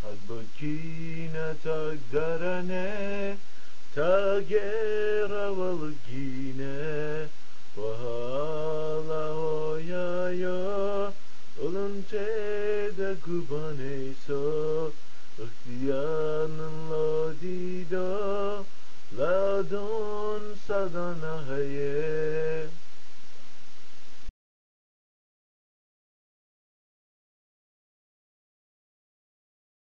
Adbocchina tagdarane Tagera valgine Wahala hoya yo Ulunte da kubane so Ikhtiyanın lodido La don sadana haye